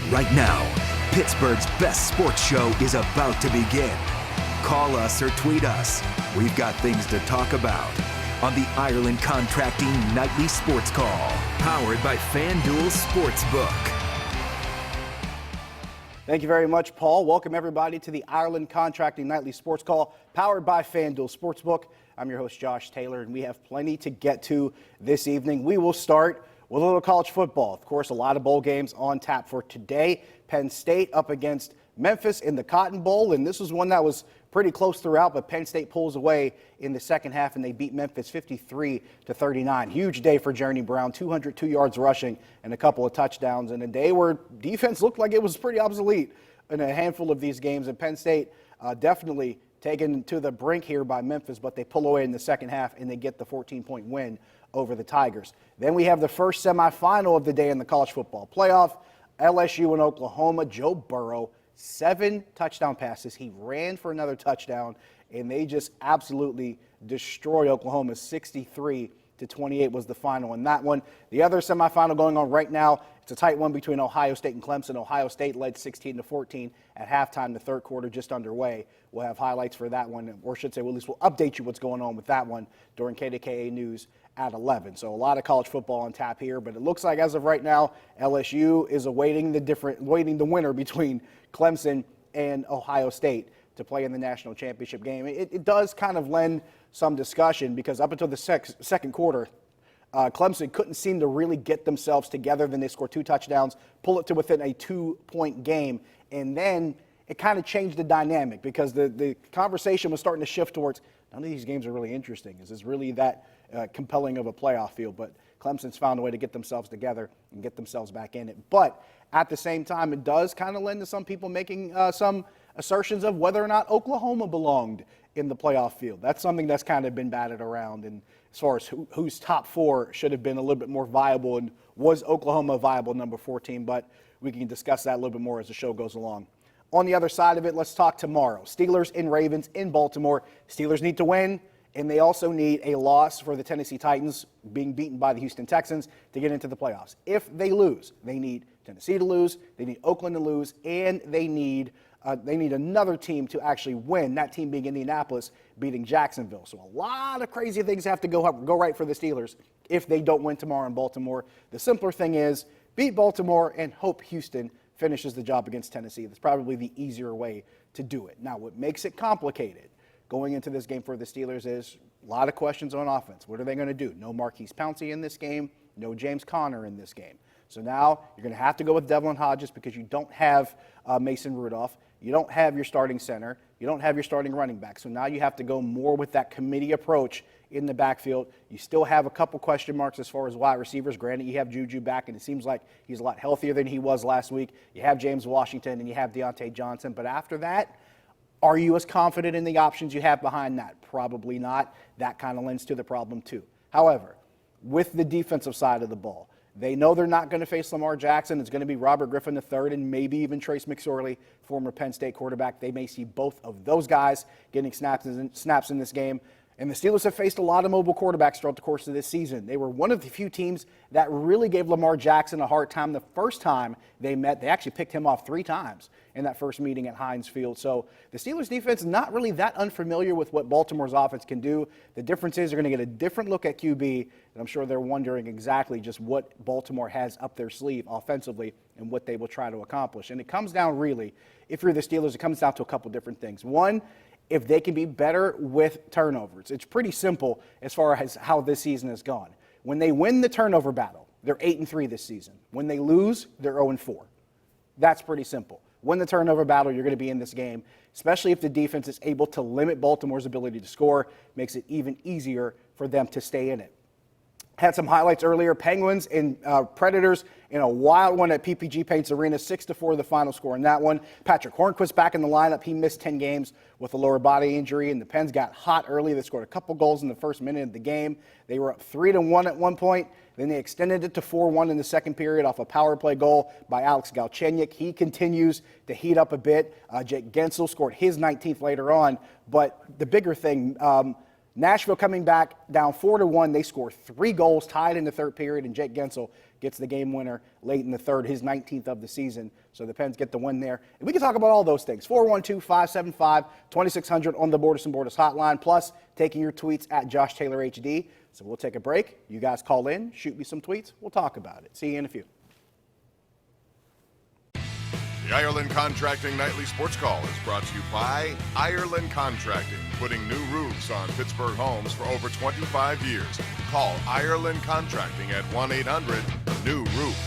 Right now, Pittsburgh's best sports show is about to begin. Call us or tweet us. We've got things to talk about on the Ireland Contracting Nightly Sports Call, powered by FanDuel Sportsbook. Thank you very much, Paul. Welcome, everybody, to the Ireland Contracting Nightly Sports Call, powered by FanDuel Sportsbook. I'm your host, Josh Taylor, and we have plenty to get to this evening. We will start with a little college football. Of course, a lot of bowl games on tap for today. Penn State up against Memphis in the Cotton Bowl, and this was one that was pretty close throughout, but Penn State pulls away in the second half, and they beat Memphis 53-39. Huge day for Journey Brown, 202 yards rushing and a couple of touchdowns, and a day where defense looked like it was pretty obsolete in a handful of these games, and Penn State definitely taken to the brink here by Memphis, but they pull away in the second half, and they get the 14-point win over the Tigers. Then we have the first semifinal of the day in the college football playoff, LSU and Oklahoma. Joe Burrow, 7 touchdown passes. He ran for another touchdown, and they just absolutely destroy Oklahoma. 63-28 was the final in that one. The other semifinal going on right now, it's a tight one between Ohio State and Clemson. Ohio State led 16-14 at halftime. The third quarter just underway. We'll have highlights for that one, or should say, well, at least we'll update you what's going on with that one during KDKA News at 11. So a lot of college football on tap here, but it looks like as of right now, LSU is awaiting the winner between Clemson and Ohio State to play in the national championship game. It does kind of lend some discussion because up until the second quarter, Clemson couldn't seem to really get themselves together. Then they scored 2 touchdowns, pull it to within a 2-point game, and then it kind of changed the dynamic because the conversation was starting to shift towards none of these games are really interesting. Is this really that compelling of a playoff field? But Clemson's found a way to get themselves together and get themselves back in it. But at the same time, it does kind of lend to some people making some assertions of whether or not Oklahoma belonged in the playoff field. That's something that's kind of been batted around, and as far as whose top 4 should have been a little bit more viable, and was Oklahoma a viable number 14, but we can discuss that a little bit more as the show goes along. On the other side of it, let's talk tomorrow. Steelers and Ravens in Baltimore. Steelers need to win, and they also need a loss for the Tennessee Titans being beaten by the Houston Texans to get into the playoffs. If they lose, they need Tennessee to lose, they need Oakland to lose, and they need another team to actually win, that team being Indianapolis, beating Jacksonville. So a lot of crazy things have to go right for the Steelers if they don't win tomorrow in Baltimore. The simpler thing is beat Baltimore and hope Houston finishes the job against Tennessee. That's probably the easier way to do it. Now, what makes it complicated going into this game for the Steelers is a lot of questions on offense. What are they going to do? No Marquise Pouncey in this game, no James Conner in this game. So now you're going to have to go with Devlin Hodges because you don't have Mason Rudolph. You don't have your starting center. You don't have your starting running back. So now you have to go more with that committee approach in the backfield. You still have a couple question marks as far as wide receivers. Granted, you have Juju back, and it seems like he's a lot healthier than he was last week. You have James Washington, and you have Deontay Johnson. But after that, are you as confident in the options you have behind that? Probably not. That kind of lends to the problem too. However, with the defensive side of the ball, they know they're not going to face Lamar Jackson. It's going to be Robert Griffin III and maybe even Trace McSorley, former Penn State quarterback. They may see both of those guys getting snaps in this game. And the Steelers have faced a lot of mobile quarterbacks throughout the course of this season. They were one of the few teams that really gave Lamar Jackson a hard time the first time they met. They actually picked him off 3 times in that first meeting at Heinz Field. So the Steelers defense is not really that unfamiliar with what Baltimore's offense can do. The difference is they're going to get a different look at QB, and I'm sure they're wondering exactly just what Baltimore has up their sleeve offensively and what they will try to accomplish. And it comes down really, if you're the Steelers, it comes down to a couple different things. One, if they can be better with turnovers. It's pretty simple as far as how this season has gone. When they win the turnover battle, they're 8-3 this season. When they lose, they're 0-4. That's pretty simple. Win the turnover battle, you're going to be in this game, especially if the defense is able to limit Baltimore's ability to score, makes it even easier for them to stay in it. Had some highlights earlier. Penguins and Predators in a wild one at PPG Paints Arena, 6-4 the final score in that one. Patrick Hornquist back in the lineup. He missed 10 games with a lower body injury, and the Pens got hot early. They scored a couple goals in the first minute of the game. They were up 3-1 at one point. Then they extended it to 4-1 in the second period off a power play goal by Alex Galchenyuk. He continues to heat up a bit. Jake Gensel scored his 19th later on. But the bigger thing, Nashville coming back down 4-1. They score 3 goals, tied in the third period, and Jake Gensel gets the game winner late in the third, his 19th of the season. So the Pens get the win there. And we can talk about all those things. 412-575-2600 on the Borders and Borders hotline, plus taking your tweets at Josh Taylor HD. So we'll take a break. You guys call in, shoot me some tweets. We'll talk about it. See you in a few. The Ireland Contracting Nightly Sports Call is brought to you by Ireland Contracting, putting new roofs on Pittsburgh homes for over 25 years. Call Ireland Contracting at 1-800-NEW-ROOF.